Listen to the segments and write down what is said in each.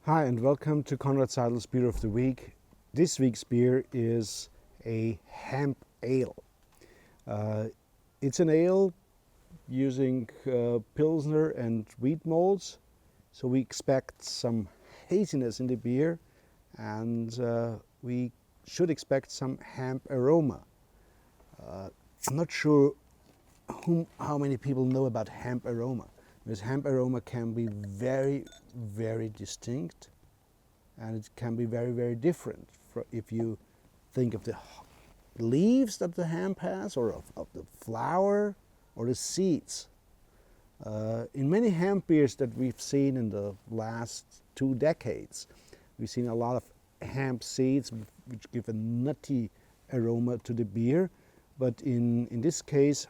Hi and welcome to Conrad Seidel's Beer of the Week. This week's beer is a hemp ale. It's an ale using Pilsner and wheat malts, so we expect some haziness in the beer and we should expect some hemp aroma. I'm not sure how many people know about hemp aroma. Because hemp aroma can be very, very distinct, and it can be very, very different if you think of the leaves that the hemp has, or of the flower, or the seeds. In many hemp beers that we've seen in the last 2 decades, we've seen a lot of hemp seeds which give a nutty aroma to the beer, but in this case,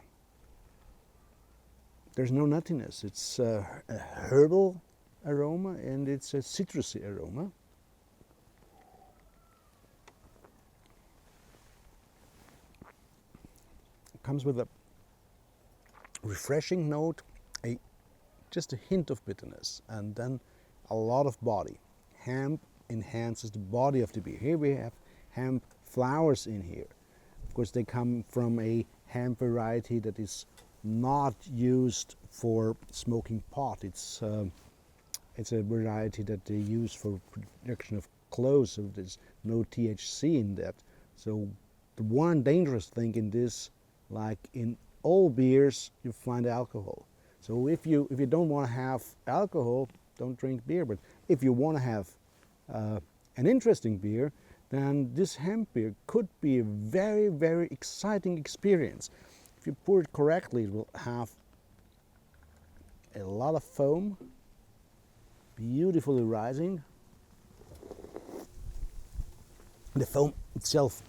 there's no nuttiness. It's a herbal aroma and it's a citrusy aroma. It comes with a refreshing note, just a hint of bitterness, and then a lot of body. Hemp enhances the body of the beer. Here we have hemp flowers in here. Of course, they come from a hemp variety that is not used for smoking pot. It's a variety that they use for production of clothes, so there's no THC in that. So the one dangerous thing in this, like in all beers, you find alcohol. So if you don't want to have alcohol, don't drink beer. But if you want to have an interesting beer, then this hemp beer could be a very, very exciting experience. If you pour it correctly, it will have a lot of foam, beautifully rising. The foam itself,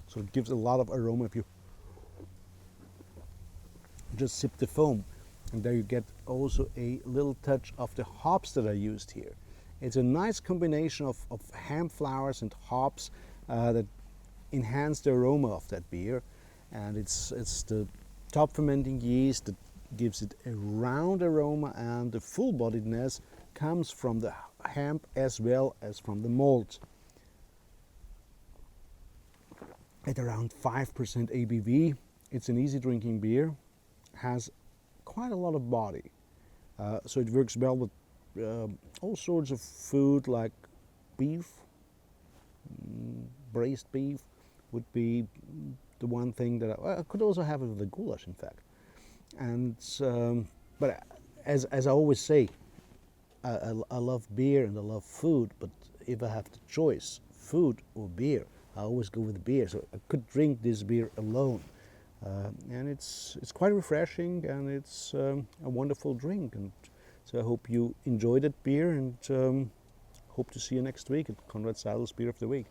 so it gives a lot of aroma if you just sip the foam. And there you get also a little touch of the hops that are used here. It's a nice combination of hemp flowers and hops that enhance the aroma of that beer. And it's the top fermenting yeast that gives it a round aroma, and the full-bodiedness comes from the hemp as well as from the malt. At around 5% ABV, it's an easy drinking beer, has quite a lot of body. So it works well with all sorts of food like beef, braised beef would be the one thing that I could also have it with a goulash, in fact. And but as I always say, I love beer and I love food, but if I have the choice, food or beer, I always go with beer. So I could drink this beer alone, and it's quite refreshing, and it's a wonderful drink. And so I hope you enjoyed that beer, and hope to see you next week at Conrad Seidel's Beer of the Week.